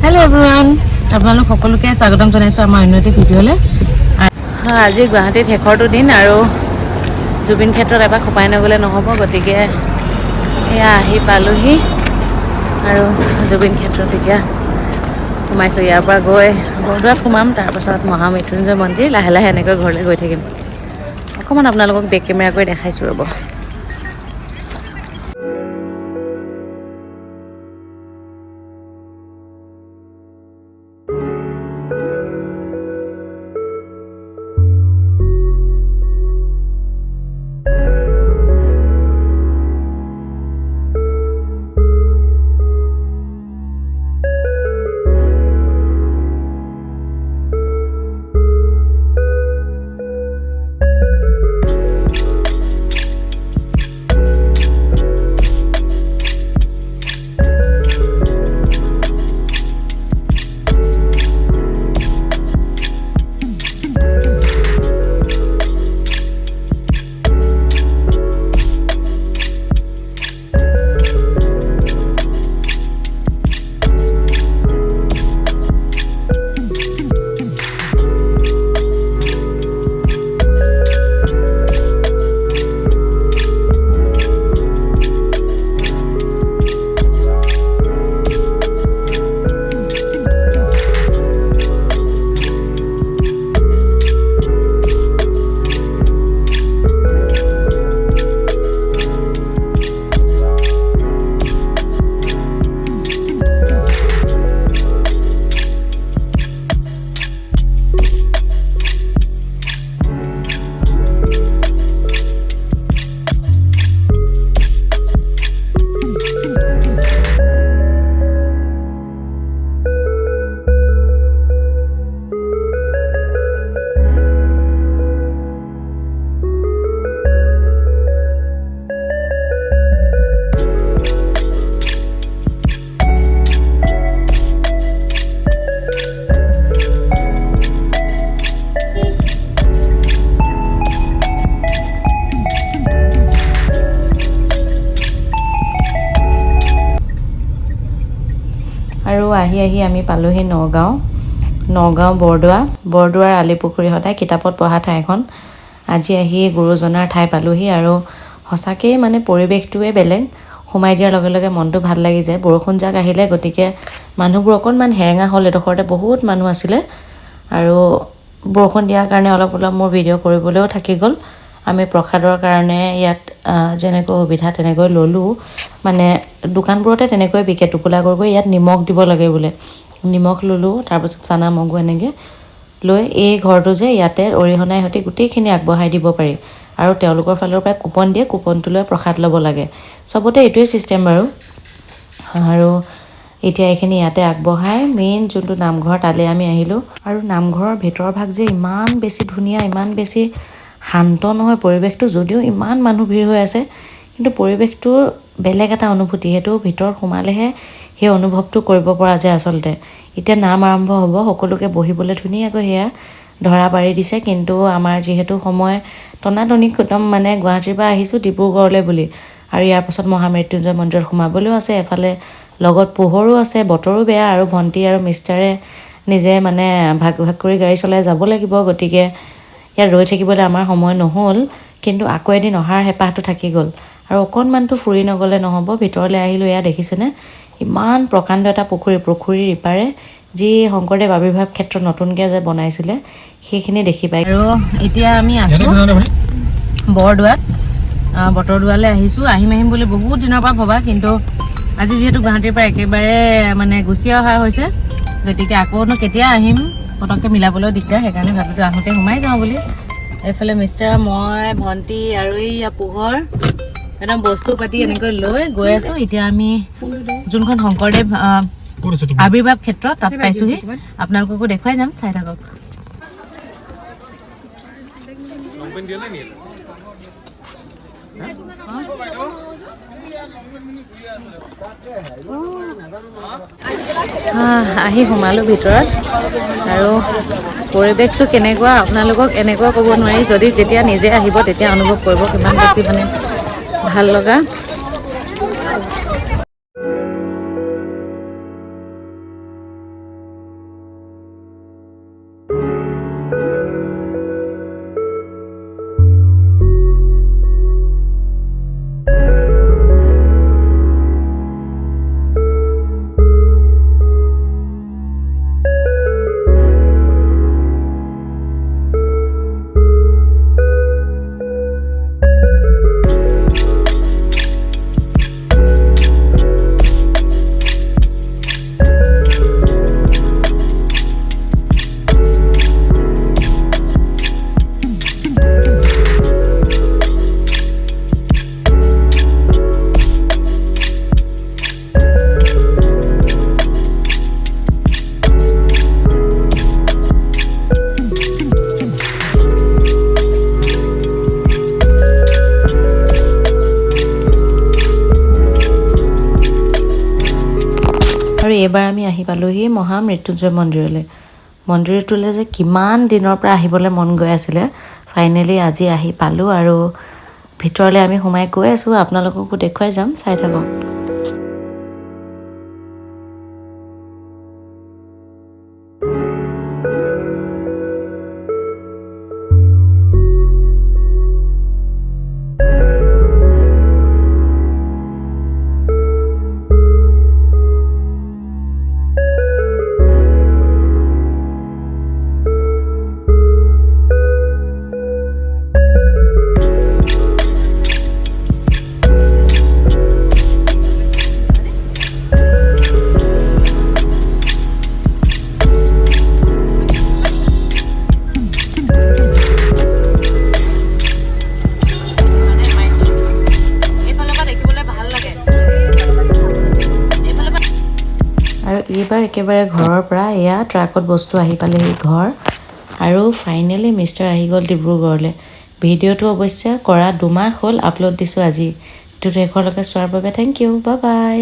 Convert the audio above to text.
Hello everyone আপোনালোক সকলোকে স্বাগতম জনাইছো আমাৰ অন্যটি ভিডিঅ'লে আজি গুৱাহাটীত শেষৰটো দিন আৰু জুবিন ক্ষেত্ৰত এবাৰ খপাই নগলে নহব গতিকে এয়া আহি পালোহি আৰু জুবিন ক্ষেত্ৰত এতিয়া সোমাইছো ইয়াৰ পৰা গৈ বৰদোৱাত সোমাম তাৰ পাছত মহামৃত্যুঞ্জয় মন্দিৰ লাহে লাহে এনেকৈ ঘৰলৈ গৈ থাকিম অকমান আপোনালোকক বেক কেমেৰা কৰি দেখাইছো ৰব আৰু আহি আমি পালোহি নগাঁও বৰদোৱাৰ আলিপুখুৰী সদায় কিতাপত পঢ়া ঠাইখন আজি আহি গুৰুজনাৰ ঠাই পালোহি আৰু সঁচাকৈ মানে পৰিৱেশটোৱে বেলেগ সোমাই দিয়াৰ লগে লগে মনটো ভাল লাগি যায় বৰষুণ জাক আহিলে গতিকে মানুহবোৰ অকণমান হেৰেঙা হ'ল এডোখৰতে বহুত মানুহ আছিলে আৰু বৰষুণ দিয়াৰ কাৰণে অলপ মোৰ ভিডিঅ' কৰিবলৈও থাকি গ'ল আমি প্ৰসাদৰ কাৰণে ইয়াত যেনেকৈ সুবিধা তেনেকৈ ল'লোঁ মানে দোকানবোৰতে তেনেকৈ বিকে টোপোলা কৰি ইয়াত নিমখ দিব লাগে বোলে নিমখ ল'লোঁ তাৰপিছত চানা মগু এনেকৈ লৈ এই ঘৰটো যে ইয়াতে অৰিহণাই সৈতে গোটেইখিনি আগবঢ়াই দিব পাৰি আৰু তেওঁলোকৰ ফালৰ পৰা কুপন দিয়ে কুপনটো লৈ প্ৰসাদ ল'ব লাগে চবতে এইটোৱে ছিষ্টেম বাৰু আৰু এতিয়া এইখিনি ইয়াতে আগবঢ়াই মেইন যোনটো নামঘৰ তালৈ আমি আহিলোঁ আৰু নামঘৰৰ ভিতৰ ভাগ যে ইমান বেছি ধুনীয়া ইমান বেছি শান্ত নহয় পৰিৱেশটো যদিও ইমান মানুহ ভিৰ হৈ আছে কিন্তু পৰিৱেশটোৰ বেলেগ এটা অনুভূতি সেইটো ভিতৰত সোমালেহে সেই অনুভৱটো কৰিব পৰা যায় আচলতে এতিয়া নাম আৰম্ভ হ'ব সকলোকে বহিবলৈ ধুনীয়াকৈ সেয়া ধৰা পাৰি দিছে কিন্তু আমাৰ যিহেতু সময় টনাটনি একদম মানে গুৱাহাটীৰ পৰা আহিছোঁ ডিব্ৰুগড়লৈ বুলি আৰু ইয়াৰ পাছত মহামৃত্যুঞ্জয় মন্দিৰত সোমাবলৈও আছে এফালে লগত পোহৰো আছে বতৰো বেয়া আৰু ভণ্টি আৰু মিষ্টাৰে নিজে মানে ভাগ কৰি গাড়ী চলাই যাব লাগিব গতিকে ইয়াত ৰৈ থাকিবলৈ আমাৰ সময় নহ'ল কিন্তু আকৌ এদিন অহাৰ হেঁপাহটো থাকি গ'ল আৰু অকণমানটো ফুৰি নগ'লে নহ'ব ভিতৰলৈ আহিলোঁ এয়া দেখিছেনে ইমান প্ৰকাণ্ড এটা পুখুৰীৰ ইপাৰে যি শংকৰদেৱ আৱিৰ্ভাৱ ক্ষেত্ৰ নতুনকৈ যে বনাইছিলে সেইখিনি দেখি পাই আৰু এতিয়া আমি আছোঁ বৰদোৱাত বতৰদোৱালৈ আহিছোঁ আহিম বুলি বহুত দিনৰ পৰা ভবা কিন্তু আজি যিহেতু গুৱাহাটীৰ পৰা একেবাৰে মানে গুচি অহা হৈছে গতিকে আকৌনো কেতিয়া আহিম পটককৈ মিলাবলৈও দিগদাৰ সেইকাৰণে ভাবিলোঁ আহোঁতে সোমাই যাওঁ বুলি এইফালে মিষ্টাৰ মই ভণ্টি আৰু এইয়া পোহৰ একদম বস্তু পাতি এনেকৈ লৈ গৈ আছোঁ এতিয়া আমি যোনখন শংকৰদেৱ আৱিৰ্ভাৱ ক্ষেত্ৰ তাত পাইছোঁহি আপোনালোককো দেখুৱাই যাম চাই থাকক আহি সোমালোঁ ভিতৰত আৰু পৰিৱেশটো কেনেকুৱা আপোনালোকক এনেকুৱা ক'ব নোৱাৰি যদি যেতিয়া নিজে আহিব তেতিয়া অনুভৱ কৰিব কিমান বেছি মানে ভাল লগা এইবাৰ আমি আহি পালোহি মহামৃত্যুঞ্জয় মন্দিৰলৈ। মন্দিৰটোলৈ যে কিমান দিনৰ পৰা আহিবলৈ মন গৈ আছিলে, ফাইনেলি আজি আহি পালোঁ আৰু ভিতৰলৈ আমি সোমাই গৈ আছোঁ। আপোনালোককো দেখুৱাই যাম, চাই থাকক। আৰু এইবাৰ একেবাৰে ঘৰৰ পৰা এয়া ট্ৰাকত বস্তু আহি পালেহি ঘৰ। আৰু ফাইনেলি মিষ্টাৰ আহি গ'ল ডিব্ৰুগড়লৈ। ভিডিঅ'টো অৱশ্যে কৰা 2 মাহ হ'ল, আপলোড দিছোঁ আজি। ভিডিঅ'টো শেষলৈকে চোৱাৰ বাবে থেংক ইউ, বাই বাই।